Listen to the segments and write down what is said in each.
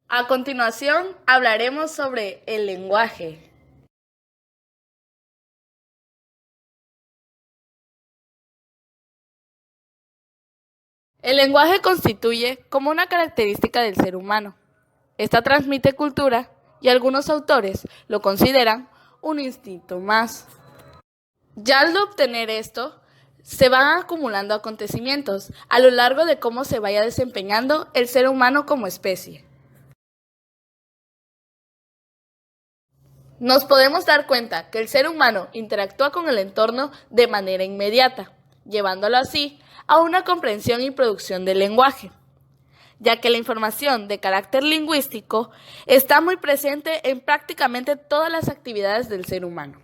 A continuación, hablaremos sobre el lenguaje. El lenguaje constituye como una característica del ser humano. Esta transmite cultura y algunos autores lo consideran un instinto más. Ya al obtener esto, se van acumulando acontecimientos a lo largo de cómo se vaya desempeñando el ser humano como especie. Nos podemos dar cuenta que el ser humano interactúa con el entorno de manera inmediata, llevándolo así a una comprensión y producción del lenguaje, ya que la información de carácter lingüístico está muy presente en prácticamente todas las actividades del ser humano.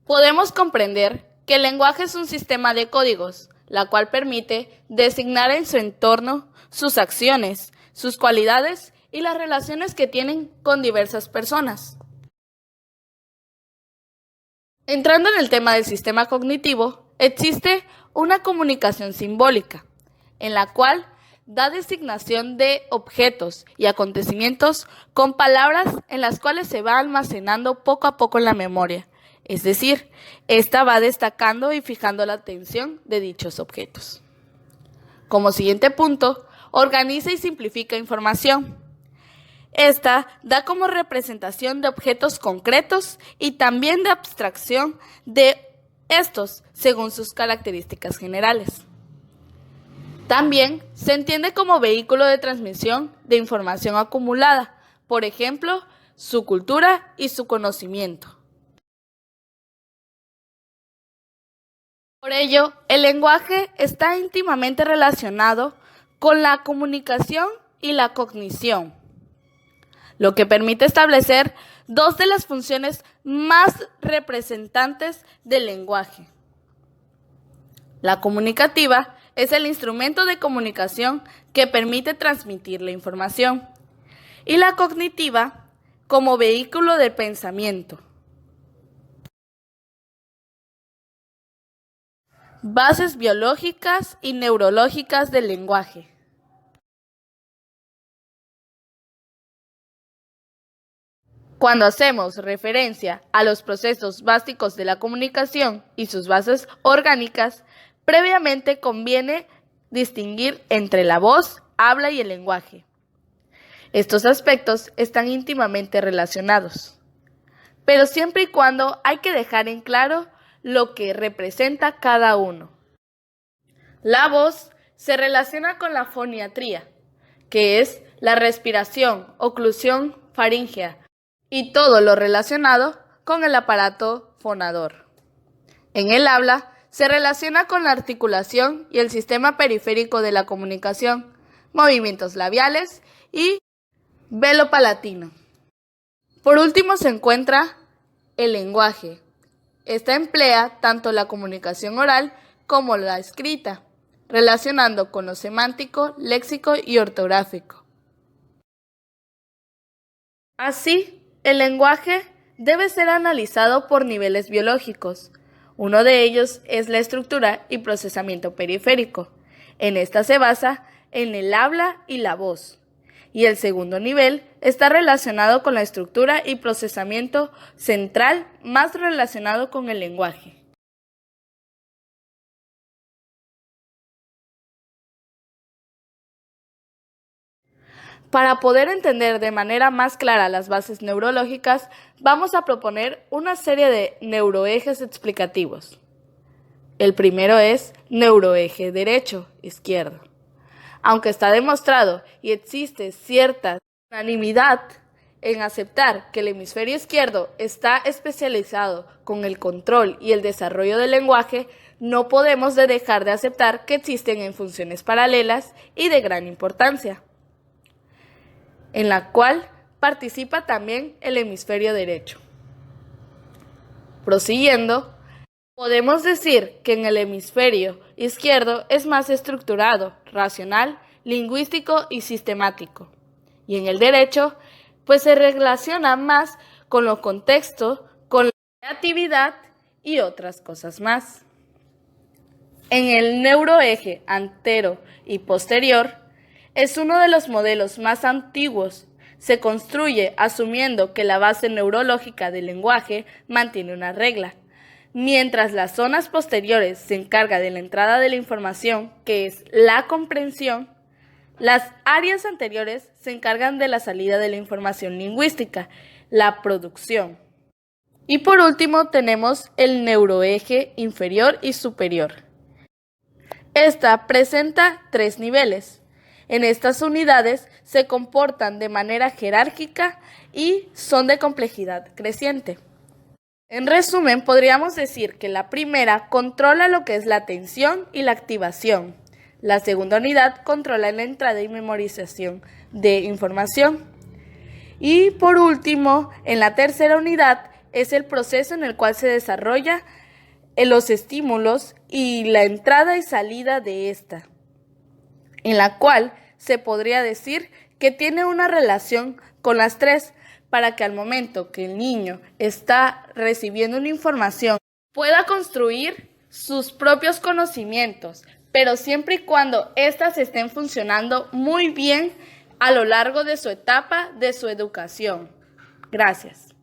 Podemos comprender que el lenguaje es un sistema de códigos, la cual permite designar en su entorno sus acciones, sus cualidades y las relaciones que tienen con diversas personas. Entrando en el tema del sistema cognitivo, existe una comunicación simbólica, en la cual da designación de objetos y acontecimientos con palabras en las cuales se va almacenando poco a poco en la memoria. Es decir, esta va destacando y fijando la atención de dichos objetos. Como siguiente punto, organiza y simplifica información. Esta da como representación de objetos concretos y también de abstracción de estos según sus características generales. También se entiende como vehículo de transmisión de información acumulada, por ejemplo, su cultura y su conocimiento. Por ello, el lenguaje está íntimamente relacionado con la comunicación y la cognición, lo que permite establecer dos de las funciones más representantes del lenguaje. La comunicativa es el instrumento de comunicación que permite transmitir la información, y la cognitiva como vehículo del pensamiento. Bases biológicas y neurológicas del lenguaje. Cuando hacemos referencia a los procesos básicos de la comunicación y sus bases orgánicas, previamente conviene distinguir entre la voz, habla y el lenguaje. Estos aspectos están íntimamente relacionados, pero siempre y cuando hay que dejar en claro lo que representa cada uno. La voz se relaciona con la foniatría, que es la respiración, oclusión faríngea, y todo lo relacionado con el aparato fonador. En el habla se relaciona con la articulación y el sistema periférico de la comunicación, movimientos labiales y velo palatino. Por último se encuentra el lenguaje. Esta emplea tanto la comunicación oral como la escrita, relacionando con lo semántico, léxico y ortográfico. Así, el lenguaje debe ser analizado por niveles biológicos. Uno de ellos es la estructura y procesamiento periférico. En esta se basa en el habla y la voz. Y el segundo nivel está relacionado con la estructura y procesamiento central, más relacionado con el lenguaje. Para poder entender de manera más clara las bases neurológicas, vamos a proponer una serie de neuroejes explicativos. El primero es neuroeje derecho-izquierdo. Aunque está demostrado y existe cierta unanimidad en aceptar que el hemisferio izquierdo está especializado con el control y el desarrollo del lenguaje, no podemos dejar de aceptar que existen en funciones paralelas y de gran importancia, en la cual participa también el hemisferio derecho. Prosiguiendo, podemos decir que en el hemisferio izquierdo es más estructurado, racional, lingüístico y sistemático. Y en el derecho, pues se relaciona más con los contextos, con la creatividad y otras cosas más. En el neuroeje antero y posterior es uno de los modelos más antiguos. Se construye asumiendo que la base neurológica del lenguaje mantiene una regla, mientras las zonas posteriores se encargan de la entrada de la información, que es la comprensión. Las áreas anteriores se encargan de la salida de la información lingüística, la producción. Y por último tenemos el neuroeje inferior y superior. Esta presenta 3 niveles. En estas unidades se comportan de manera jerárquica y son de complejidad creciente. En resumen, podríamos decir que la primera controla lo que es la atención y la activación. La segunda unidad controla la entrada y memorización de información. Y por último, en la tercera unidad es el proceso en el cual se desarrolla los estímulos y la entrada y salida de esta, en la cual se podría decir que tiene una relación con las tres para que al momento que el niño está recibiendo una información pueda construir sus propios conocimientos, pero siempre y cuando éstas estén funcionando muy bien a lo largo de su etapa de su educación. Gracias.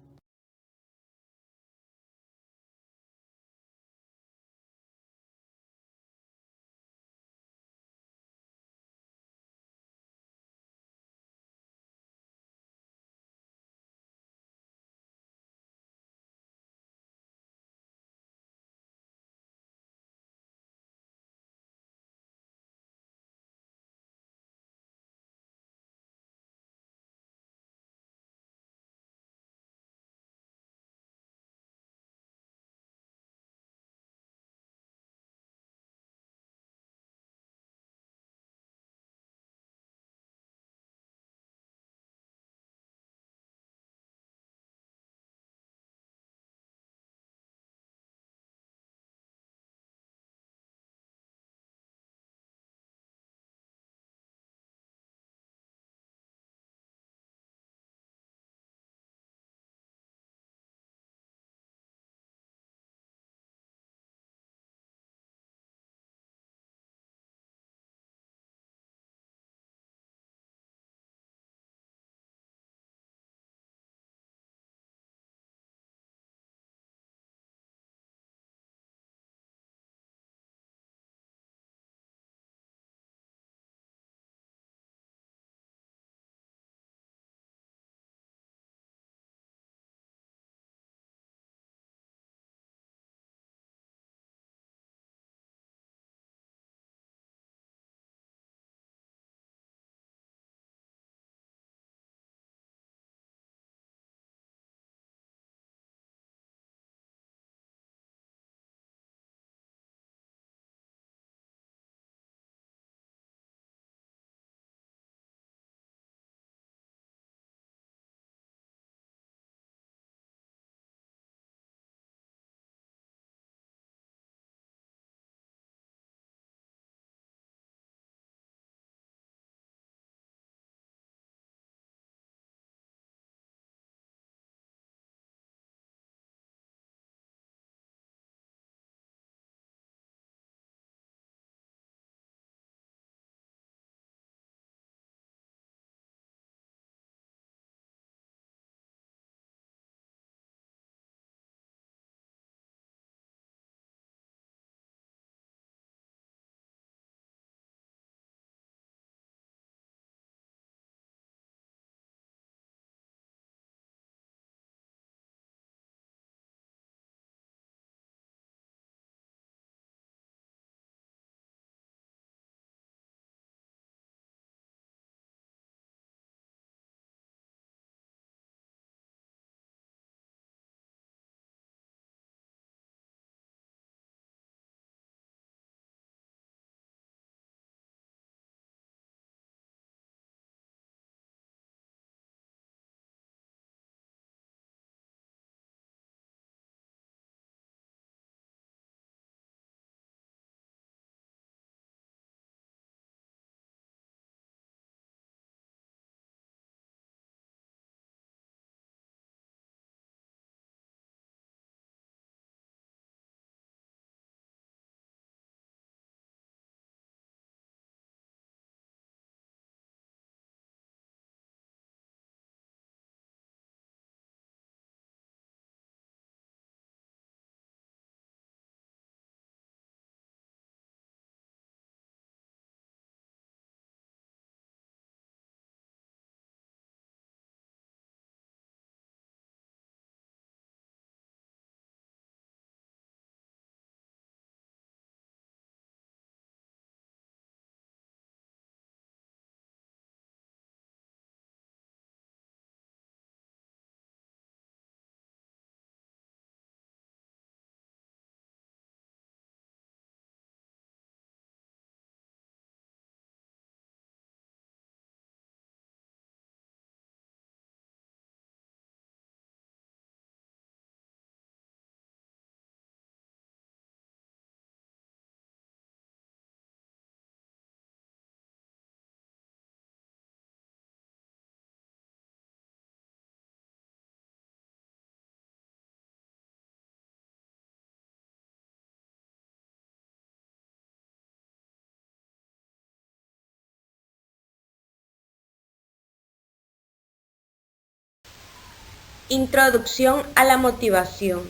Introducción a la motivación.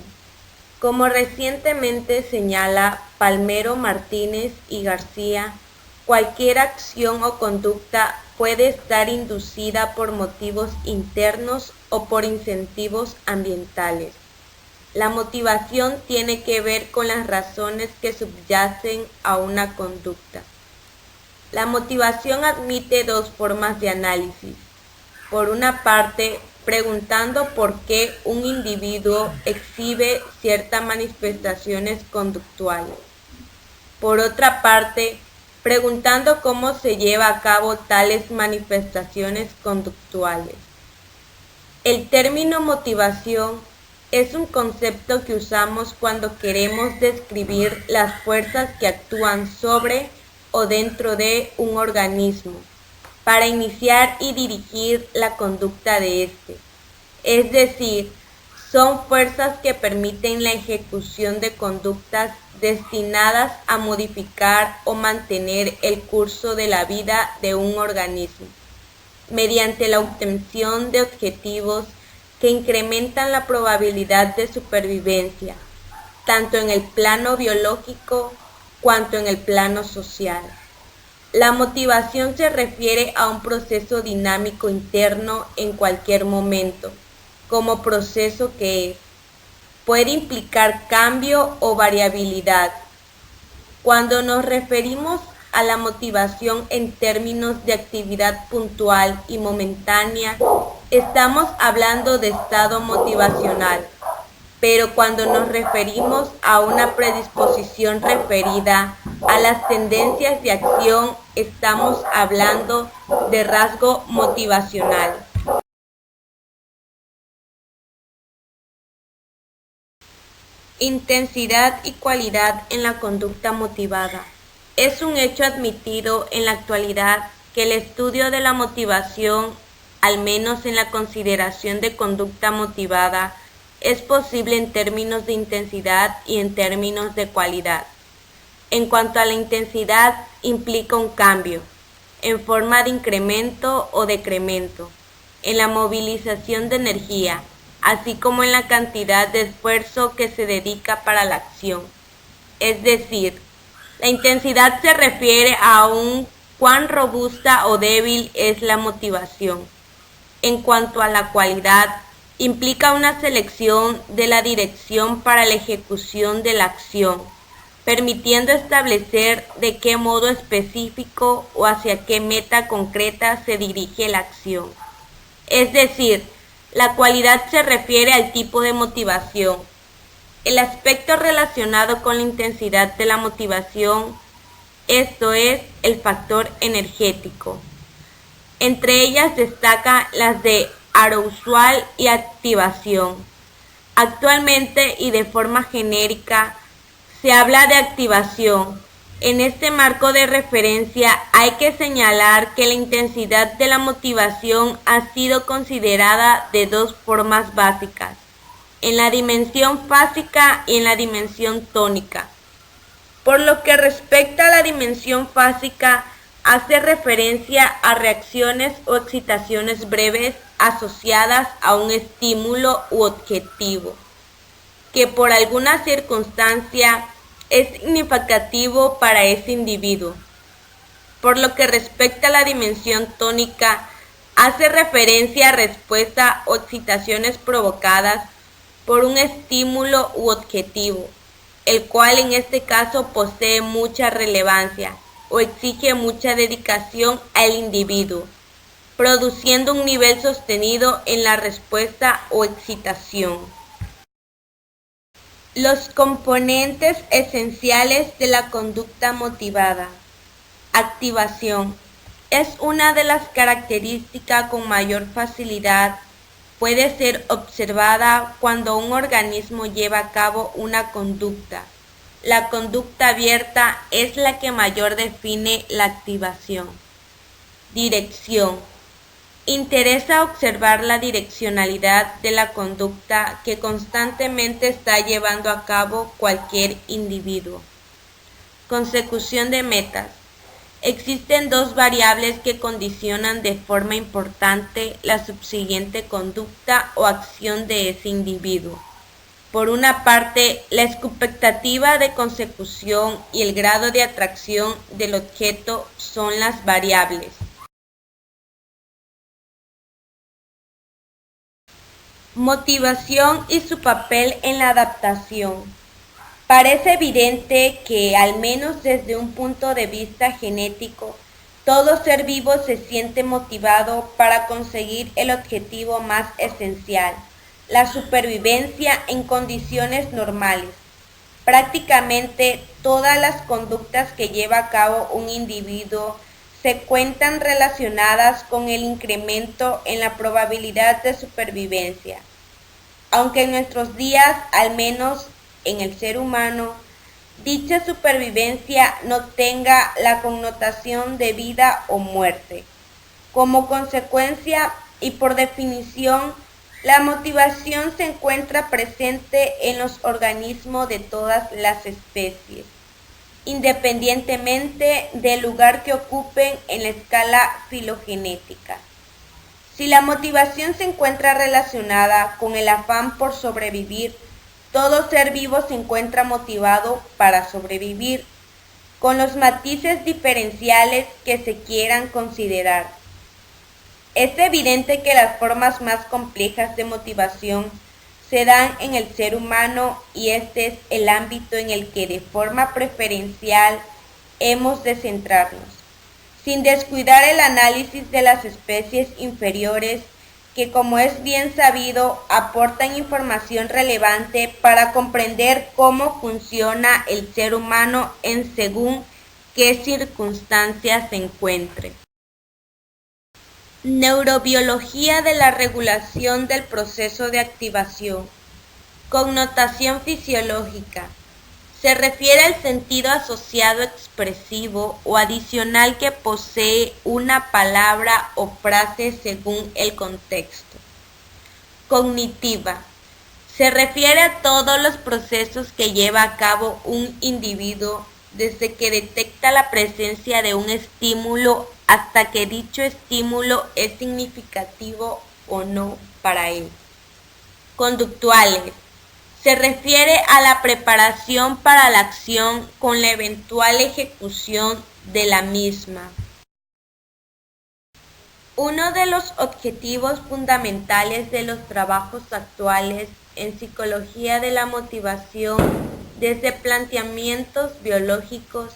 Como recientemente señala Palmero, Martínez y García, cualquier acción o conducta puede estar inducida por motivos internos o por incentivos ambientales. La motivación tiene que ver con las razones que subyacen a una conducta. La motivación admite dos formas de análisis. Por una parte, preguntando por qué un individuo exhibe ciertas manifestaciones conductuales. Por otra parte, preguntando cómo se lleva a cabo tales manifestaciones conductuales. El término motivación es un concepto que usamos cuando queremos describir las fuerzas que actúan sobre o dentro de un organismo para iniciar y dirigir la conducta de éste. Es decir, son fuerzas que permiten la ejecución de conductas destinadas a modificar o mantener el curso de la vida de un organismo, mediante la obtención de objetivos que incrementan la probabilidad de supervivencia, tanto en el plano biológico cuanto en el plano social. La motivación se refiere a un proceso dinámico interno en cualquier momento, como proceso que puede implicar cambio o variabilidad. Cuando nos referimos a la motivación en términos de actividad puntual y momentánea, estamos hablando de estado motivacional. Pero cuando nos referimos a una predisposición referida a las tendencias de acción, estamos hablando de rasgo motivacional. Intensidad y cualidad en la conducta motivada. Es un hecho admitido en la actualidad que el estudio de la motivación, al menos en la consideración de conducta motivada, es posible en términos de intensidad y en términos de cualidad. En cuanto a la intensidad, implica un cambio, en forma de incremento o decremento, en la movilización de energía, así como en la cantidad de esfuerzo que se dedica para la acción. Es decir, la intensidad se refiere a cuán robusta o débil es la motivación. En cuanto a la cualidad, implica una selección de la dirección para la ejecución de la acción, permitiendo establecer de qué modo específico o hacia qué meta concreta se dirige la acción. Es decir, la cualidad se refiere al tipo de motivación. El aspecto relacionado con la intensidad de la motivación, esto es, el factor energético. Entre ellas destacan las de arousal y activación. Actualmente y de forma genérica se habla de activación. En este marco de referencia hay que señalar que la intensidad de la motivación ha sido considerada de dos formas básicas, en la dimensión fásica y en la dimensión tónica. Por lo que respecta a la dimensión fásica, hace referencia a reacciones o excitaciones breves asociadas a un estímulo u objetivo, que por alguna circunstancia es significativo para ese individuo. Por lo que respecta a la dimensión tónica, hace referencia a respuesta o excitaciones provocadas por un estímulo u objetivo, el cual en este caso posee mucha relevancia o exige mucha dedicación al individuo, produciendo un nivel sostenido en la respuesta o excitación. Los componentes esenciales de la conducta motivada. Activación. Es una de las características con mayor facilidad. Puede ser observada cuando un organismo lleva a cabo una conducta. La conducta abierta es la que mayor define la activación. Dirección. Interesa observar la direccionalidad de la conducta que constantemente está llevando a cabo cualquier individuo. Consecución de metas. Existen dos variables que condicionan de forma importante la subsiguiente conducta o acción de ese individuo. Por una parte, la expectativa de consecución y el grado de atracción del objeto son las variables. Motivación y su papel en la adaptación. Parece evidente que, al menos desde un punto de vista genético, todo ser vivo se siente motivado para conseguir el objetivo más esencial, la supervivencia en condiciones normales. Prácticamente todas las conductas que lleva a cabo un individuo se cuentan relacionadas con el incremento en la probabilidad de supervivencia. Aunque en nuestros días, al menos en el ser humano, dicha supervivencia no tenga la connotación de vida o muerte. Como consecuencia y por definición, la motivación se encuentra presente en los organismos de todas las especies, independientemente del lugar que ocupen en la escala filogenética. Si la motivación se encuentra relacionada con el afán por sobrevivir, todo ser vivo se encuentra motivado para sobrevivir, con los matices diferenciales que se quieran considerar. Es evidente que las formas más complejas de motivación se dan en el ser humano y este es el ámbito en el que de forma preferencial hemos de centrarnos, sin descuidar el análisis de las especies inferiores que, como es bien sabido, aportan información relevante para comprender cómo funciona el ser humano en según qué circunstancias se encuentre. Neurobiología de la regulación del proceso de activación. Connotación fisiológica. Se refiere al sentido asociado expresivo o adicional que posee una palabra o frase según el contexto. Cognitiva. Se refiere a todos los procesos que lleva a cabo un individuo desde que detecta la presencia de un estímulo hasta que dicho estímulo es significativo o no para él. Conductuales. Se refiere a la preparación para la acción con la eventual ejecución de la misma. Uno de los objetivos fundamentales de los trabajos actuales en psicología de la motivación desde planteamientos biológicos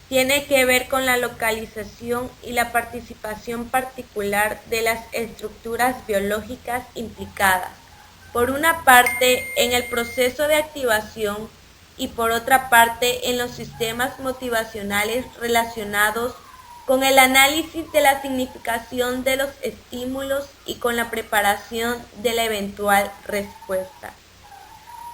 tiene que ver con la localización y la participación particular de las estructuras biológicas implicadas, por una parte en el proceso de activación y por otra parte en los sistemas motivacionales relacionados con el análisis de la significación de los estímulos y con la preparación de la eventual respuesta.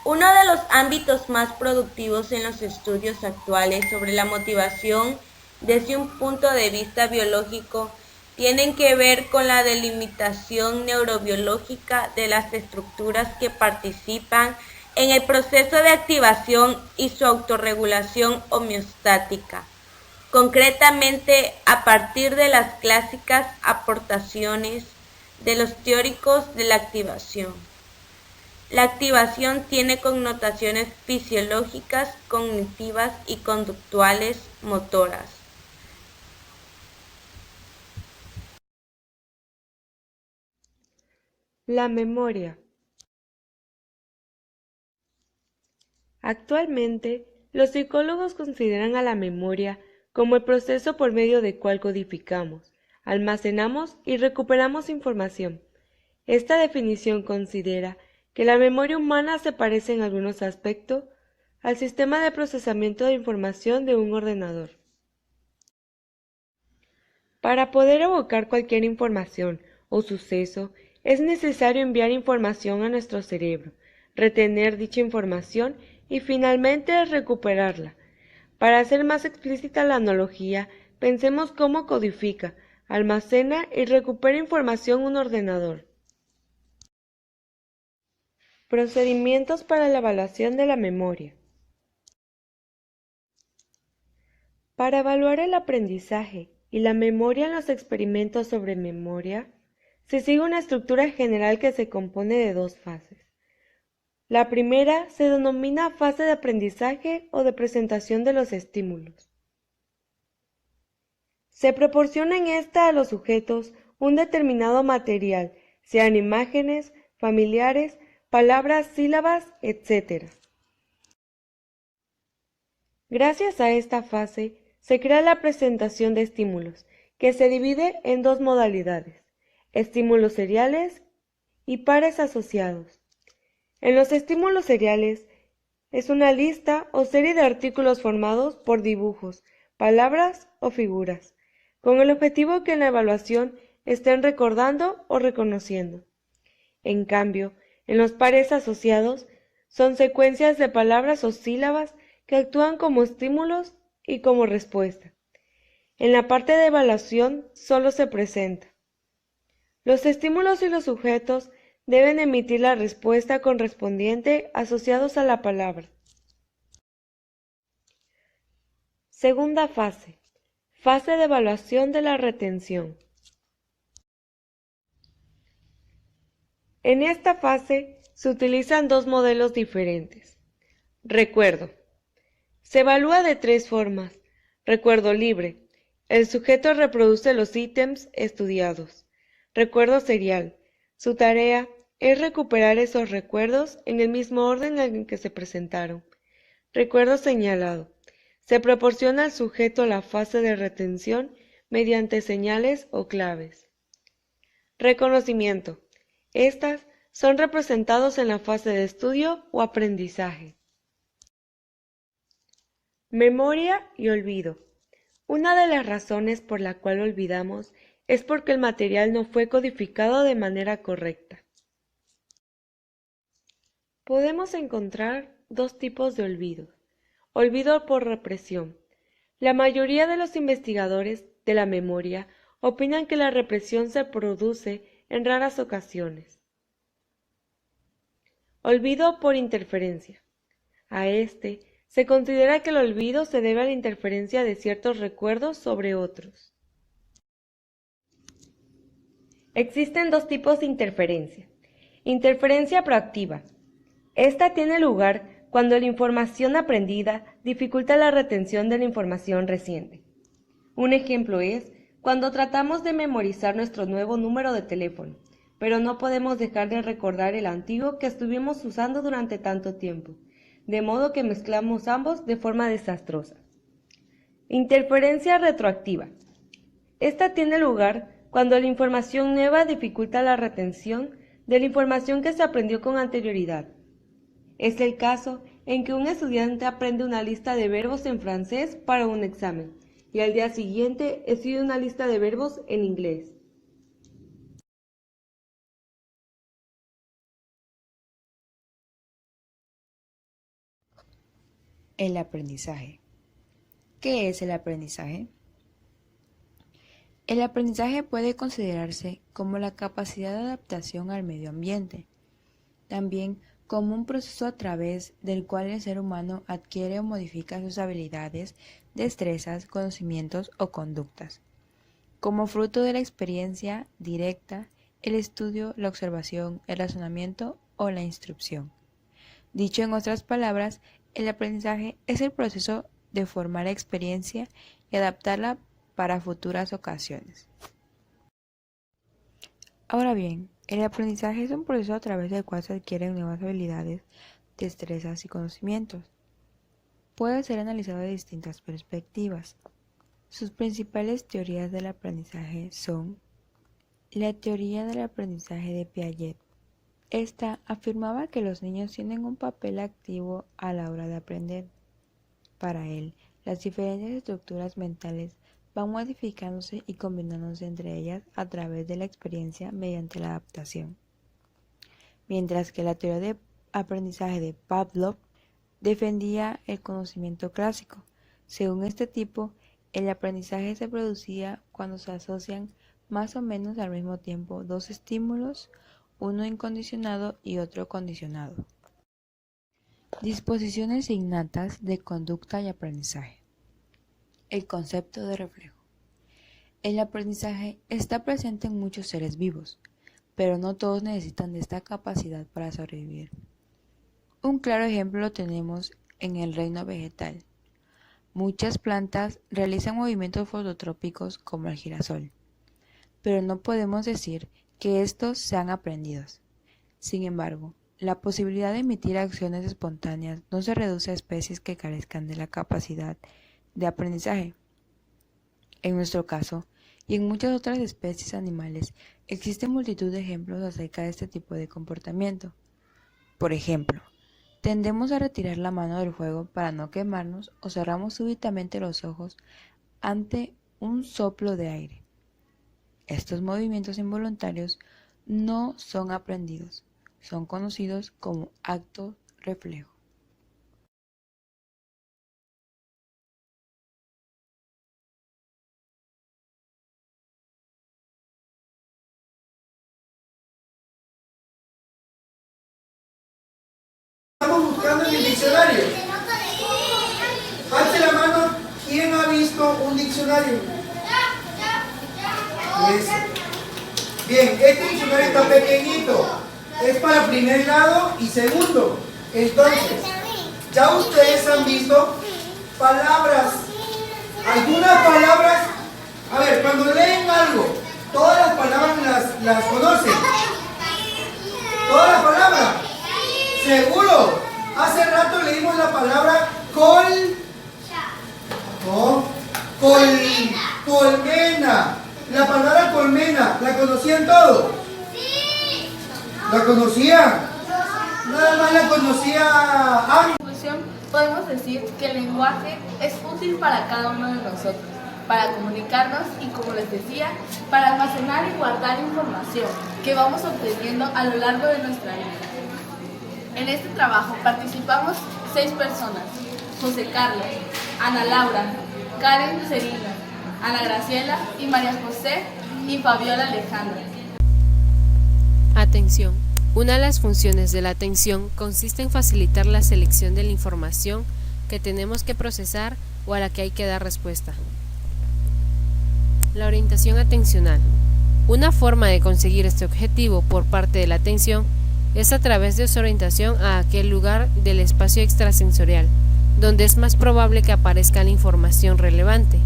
Uno de los ámbitos más productivos en los estudios actuales sobre la motivación desde un punto de vista biológico tienen que ver con la delimitación neurobiológica de las estructuras que participan en el proceso de activación y su autorregulación homeostática, concretamente a partir de las clásicas aportaciones de los teóricos de la activación. La activación tiene connotaciones fisiológicas, cognitivas y conductuales motoras. La memoria. Actualmente, los psicólogos consideran a la memoria como el proceso por medio del cual codificamos, almacenamos y recuperamos información. Esta definición considera que la memoria humana se parece en algunos aspectos al sistema de procesamiento de información de un ordenador. Para poder evocar cualquier información o suceso, es necesario enviar información a nuestro cerebro, retener dicha información y finalmente recuperarla. Para hacer más explícita la analogía, pensemos cómo codifica, almacena y recupera información un ordenador. Procedimientos para la evaluación de la memoria. Para evaluar el aprendizaje y la memoria en los experimentos sobre memoria, se sigue una estructura general que se compone de dos fases. La primera se denomina fase de aprendizaje o de presentación de los estímulos. Se proporciona en esta a los sujetos un determinado material, sean imágenes, familiares, palabras, sílabas, etc. Gracias a esta fase, se crea la presentación de estímulos, que se divide en dos modalidades: estímulos seriales y pares asociados. En los estímulos seriales es una lista o serie de artículos formados por dibujos, palabras o figuras, con el objetivo que en la evaluación estén recordando o reconociendo. En cambio, en los pares asociados son secuencias de palabras o sílabas que actúan como estímulos y como respuesta. En la parte de evaluación solo se presenta. Los estímulos y los sujetos deben emitir la respuesta correspondiente asociados a la palabra. Segunda fase. Fase de evaluación de la retención. En esta fase se utilizan dos modelos diferentes. Recuerdo. Se evalúa de tres formas. Recuerdo libre. El sujeto reproduce los ítems estudiados. Recuerdo serial. Su tarea es recuperar esos recuerdos en el mismo orden en el que se presentaron. Recuerdo señalado. Se proporciona al sujeto la fase de retención mediante señales o claves. Reconocimiento. Estas son representados en la fase de estudio o aprendizaje. Memoria y olvido. Una de las razones por la cual olvidamos es porque el material no fue codificado de manera correcta. Podemos encontrar dos tipos de olvido. Olvido por represión. La mayoría de los investigadores de la memoria opinan que la represión se produce en raras ocasiones. Olvido por interferencia. A este se considera que el olvido se debe a la interferencia de ciertos recuerdos sobre otros. Existen dos tipos de interferencia. Interferencia proactiva. Esta tiene lugar cuando la información aprendida dificulta la retención de la información reciente. Un ejemplo es cuando tratamos de memorizar nuestro nuevo número de teléfono, pero no podemos dejar de recordar el antiguo que estuvimos usando durante tanto tiempo, de modo que mezclamos ambos de forma desastrosa. Interferencia retroactiva. Esta tiene lugar cuando la información nueva dificulta la retención de la información que se aprendió con anterioridad. Es el caso en que un estudiante aprende una lista de verbos en francés para un examen y al día siguiente estudia una lista de verbos en inglés. El aprendizaje. ¿Qué es el aprendizaje? El aprendizaje puede considerarse como la capacidad de adaptación al medio ambiente, también como un proceso a través del cual el ser humano adquiere o modifica sus habilidades, destrezas, conocimientos o conductas, como fruto de la experiencia directa, el estudio, la observación, el razonamiento o la instrucción. Dicho en otras palabras, el aprendizaje es el proceso de formar experiencia y adaptarla para futuras ocasiones. Ahora bien, el aprendizaje es un proceso a través del cual se adquieren nuevas habilidades, destrezas y conocimientos. Puede ser analizado de distintas perspectivas. Sus principales teorías del aprendizaje son la teoría del aprendizaje de Piaget. Esta afirmaba que los niños tienen un papel activo a la hora de aprender. Para él, las diferentes estructuras mentales van modificándose y combinándose entre ellas a través de la experiencia mediante la adaptación. Mientras que la teoría de aprendizaje de Pavlov defendía el conocimiento clásico. Según este tipo, el aprendizaje se producía cuando se asocian más o menos al mismo tiempo dos estímulos, uno incondicionado y otro condicionado. Disposiciones innatas de conducta y aprendizaje. El concepto de reflejo. El aprendizaje está presente en muchos seres vivos, pero no todos necesitan de esta capacidad para sobrevivir. Un claro ejemplo lo tenemos en el reino vegetal. Muchas plantas realizan movimientos fototrópicos como el girasol, pero no podemos decir que estos sean aprendidos. Sin embargo, la posibilidad de emitir acciones espontáneas no se reduce a especies que carezcan de la capacidad de aprendizaje. En nuestro caso, y en muchas otras especies animales, existen multitud de ejemplos acerca de este tipo de comportamiento. Por ejemplo, tendemos a retirar la mano del fuego para no quemarnos o cerramos súbitamente los ojos ante un soplo de aire. Estos movimientos involuntarios no son aprendidos, son conocidos como actos reflejo. Estamos buscando en el diccionario. Alce la mano, ¿quién ha visto un diccionario? Bien, este diccionario está pequeñito. Es para primer grado y segundo. Entonces, ya ustedes han visto palabras. Algunas palabras, a ver, cuando leen algo, todas las palabras las conocen. Todas las palabras. ¿Seguro? Hace rato leímos la palabra colmena. La palabra colmena, ¿la conocían todos? Sí. ¿La conocían? Nada más la conocía Ami. En conclusión, podemos decir que el lenguaje es útil para cada uno de nosotros, para comunicarnos y, como les decía, para almacenar y guardar información que vamos obteniendo a lo largo de nuestra vida. En este trabajo participamos 6 personas: José Carlos, Ana Laura, Karen Serina, Ana Graciela y María José y Fabiola Alejandra. Atención. Una de las funciones de la atención consiste en facilitar la selección de la información que tenemos que procesar o a la que hay que dar respuesta. La orientación atencional. Una forma de conseguir este objetivo por parte de la atención es a través de su orientación a aquel lugar del espacio extrasensorial, donde es más probable que aparezca la información relevante.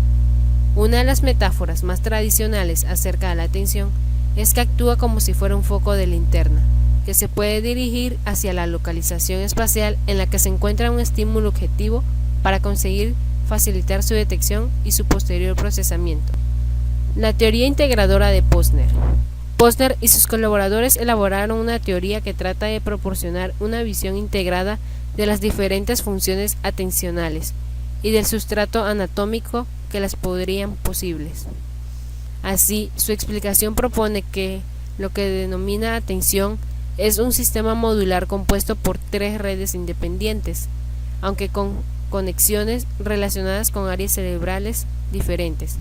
Una de las metáforas más tradicionales acerca de la atención es que actúa como si fuera un foco de linterna, que se puede dirigir hacia la localización espacial en la que se encuentra un estímulo objetivo para conseguir facilitar su detección y su posterior procesamiento. La teoría integradora de Posner. Posner y sus colaboradores elaboraron una teoría que trata de proporcionar una visión integrada de las diferentes funciones atencionales y del sustrato anatómico que las podrían posibles. Así, su explicación propone que lo que denomina atención es un sistema modular compuesto por 3 redes independientes, aunque con conexiones relacionadas con áreas cerebrales diferentes.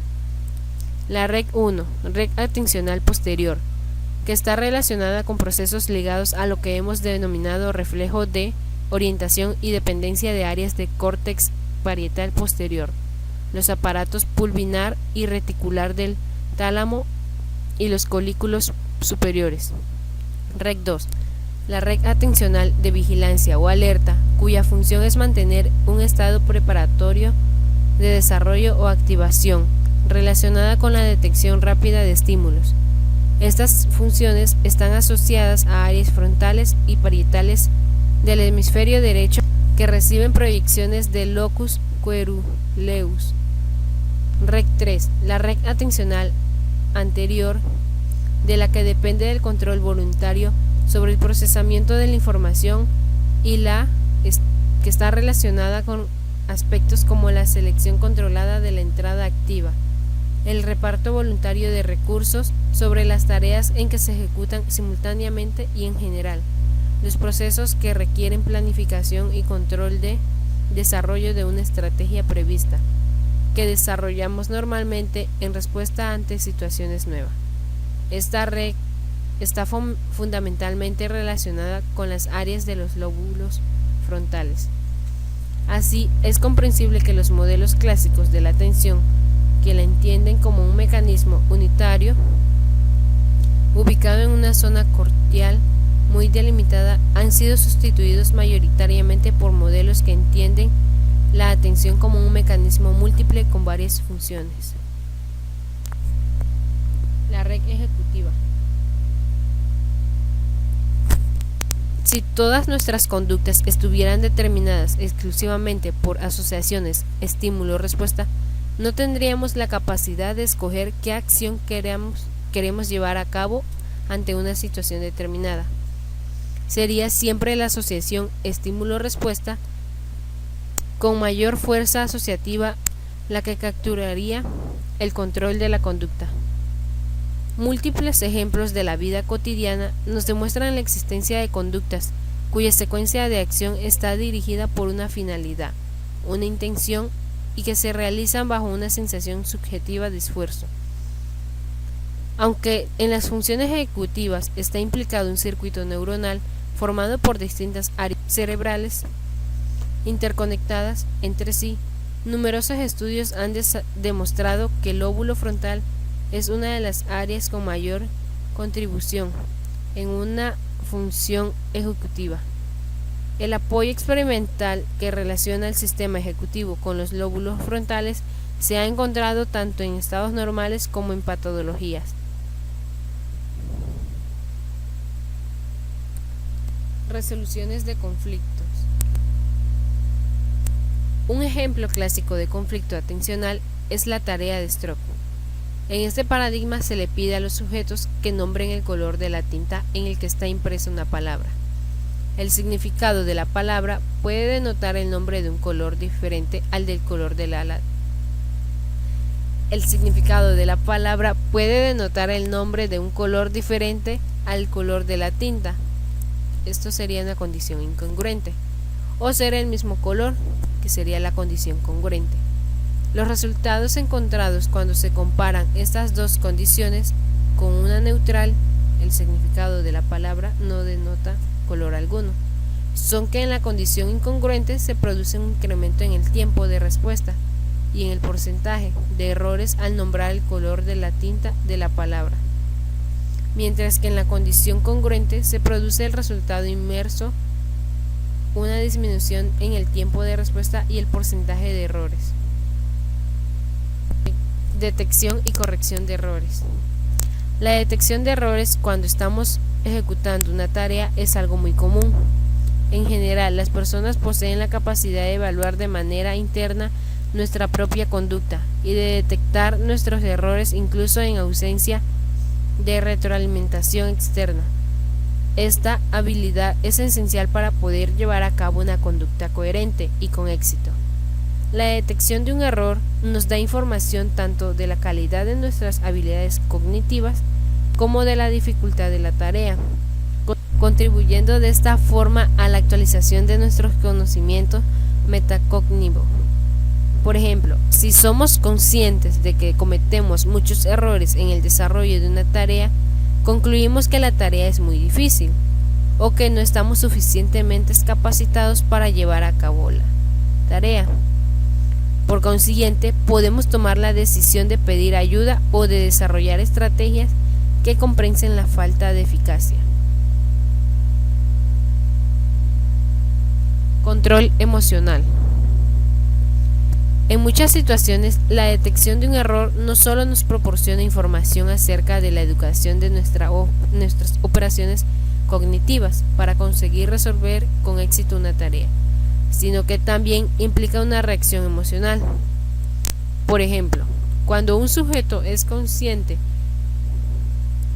La red 1, red atencional posterior, que está relacionada con procesos ligados a lo que hemos denominado reflejo de orientación y dependencia de áreas de córtex parietal posterior, los aparatos pulvinar y reticular del tálamo y los colículos superiores. Red 2, la red atencional de vigilancia o alerta, cuya función es mantener un estado preparatorio de desarrollo o activación, relacionada con la detección rápida de estímulos. Estas funciones están asociadas a áreas frontales y parietales del hemisferio derecho que reciben proyecciones del locus coeruleus. Red 3, la red atencional anterior, de la que depende del control voluntario sobre el procesamiento de la información y que está relacionada con aspectos como la selección controlada de la entrada activa, el reparto voluntario de recursos sobre las tareas en que se ejecutan simultáneamente y en general, los procesos que requieren planificación y control de desarrollo de una estrategia prevista, que desarrollamos normalmente en respuesta ante situaciones nuevas. Esta red está fundamentalmente relacionada con las áreas de los lóbulos frontales. Así, es comprensible que los modelos clásicos de la atención, que la entienden como un mecanismo unitario, ubicado en una zona cortical muy delimitada, han sido sustituidos mayoritariamente por modelos que entienden la atención como un mecanismo múltiple con varias funciones. La red ejecutiva. Si todas nuestras conductas estuvieran determinadas exclusivamente por asociaciones estímulo-respuesta, no tendríamos la capacidad de escoger qué acción queremos llevar a cabo ante una situación determinada. Sería siempre la asociación estímulo-respuesta con mayor fuerza asociativa la que capturaría el control de la conducta. Múltiples ejemplos de la vida cotidiana nos demuestran la existencia de conductas cuya secuencia de acción está dirigida por una finalidad, una intención y que se realizan bajo una sensación subjetiva de esfuerzo. Aunque en las funciones ejecutivas está implicado un circuito neuronal formado por distintas áreas cerebrales interconectadas entre sí, numerosos estudios han demostrado que el lóbulo frontal es una de las áreas con mayor contribución en una función ejecutiva. El apoyo experimental que relaciona el sistema ejecutivo con los lóbulos frontales se ha encontrado tanto en estados normales como en patologías. Resoluciones de conflictos. Un ejemplo clásico de conflicto atencional es la tarea de Stroop. En este paradigma se le pide a los sujetos que nombren el color de la tinta en el que está impresa una palabra. El significado de la palabra puede denotar el nombre de un color diferente al del color de la El significado de la palabra puede denotar el nombre de un color diferente al color de la tinta. Esto sería una condición incongruente. O ser el mismo color, que sería la condición congruente. Los resultados encontrados cuando se comparan estas dos condiciones con una neutral, el significado de la palabra no denota color alguno, son que en la condición incongruente se produce un incremento en el tiempo de respuesta y en el porcentaje de errores al nombrar el color de la tinta de la palabra, mientras que en la condición congruente se produce el resultado inverso, una disminución en el tiempo de respuesta y el porcentaje de errores. Detección y corrección de errores. La detección de errores cuando estamos ejecutando una tarea es algo muy común. En general, las personas poseen la capacidad de evaluar de manera interna nuestra propia conducta y de detectar nuestros errores incluso en ausencia de retroalimentación externa. Esta habilidad es esencial para poder llevar a cabo una conducta coherente y con éxito. La detección de un error nos da información tanto de la calidad de nuestras habilidades cognitivas como de la dificultad de la tarea, contribuyendo de esta forma a la actualización de nuestros conocimientos metacognitivos. Por ejemplo, si somos conscientes de que cometemos muchos errores en el desarrollo de una tarea, concluimos que la tarea es muy difícil o que no estamos suficientemente capacitados para llevar a cabo la tarea. Por consiguiente, podemos tomar la decisión de pedir ayuda o de desarrollar estrategias que compensen la falta de eficacia. Control emocional. En muchas situaciones, la detección de un error no solo nos proporciona información acerca de la educación de nuestras operaciones cognitivas para conseguir resolver con éxito una tarea, sino que también implica una reacción emocional. Por ejemplo, cuando un sujeto es consciente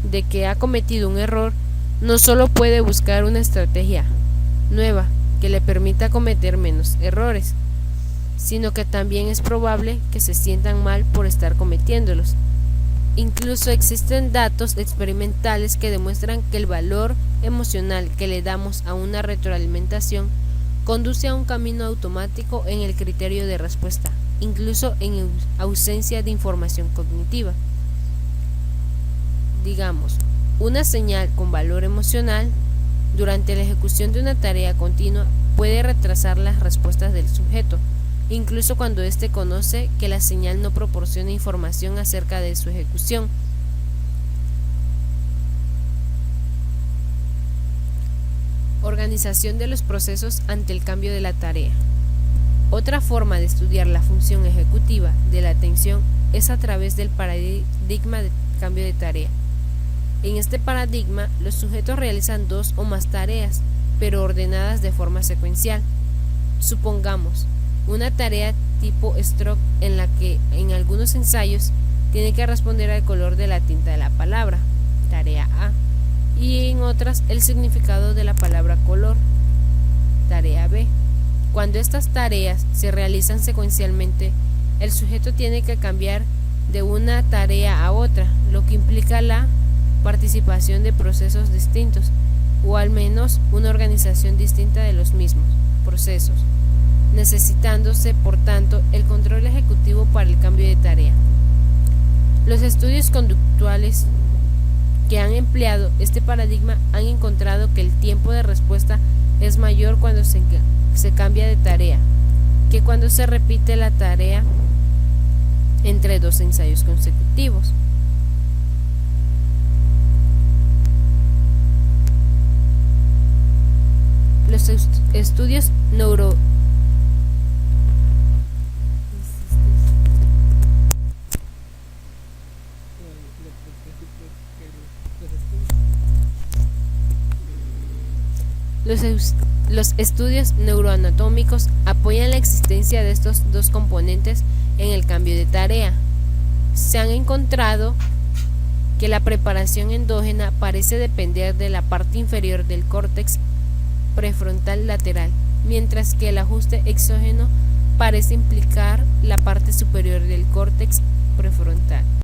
de que ha cometido un error, no solo puede buscar una estrategia nueva que le permita cometer menos errores, sino que también es probable que se sientan mal por estar cometiéndolos. Incluso existen datos experimentales que demuestran que el valor emocional que le damos a una retroalimentación conduce a un camino automático en el criterio de respuesta, incluso en ausencia de información cognitiva. Digamos, una señal con valor emocional durante la ejecución de una tarea continua puede retrasar las respuestas del sujeto, incluso cuando éste conoce que la señal no proporciona información acerca de su ejecución. Organización de los procesos ante el cambio de la tarea. Otra forma de estudiar la función ejecutiva de la atención es a través del paradigma de cambio de tarea. En este paradigma, los sujetos realizan dos o más tareas, pero ordenadas de forma secuencial. Supongamos una tarea tipo stroke en la que en algunos ensayos tiene que responder al color de la tinta de la palabra, tarea A, y en otras el significado de la palabra color, tarea B. Cuando estas tareas se realizan secuencialmente, el sujeto tiene que cambiar de una tarea a otra, lo que implica la participación de procesos distintos, o al menos una organización distinta de los mismos procesos, necesitándose, por tanto, el control ejecutivo para el cambio de tarea. Los estudios conductuales que han empleado este paradigma han encontrado que el tiempo de respuesta es mayor cuando se cambia de tarea que cuando se repite la tarea entre dos ensayos consecutivos. Los estudios Los estudios neuroanatómicos apoyan la existencia de estos dos componentes en el cambio de tarea. Se han encontrado que la preparación endógena parece depender de la parte inferior del córtex prefrontal lateral, mientras que el ajuste exógeno parece implicar la parte superior del córtex prefrontal.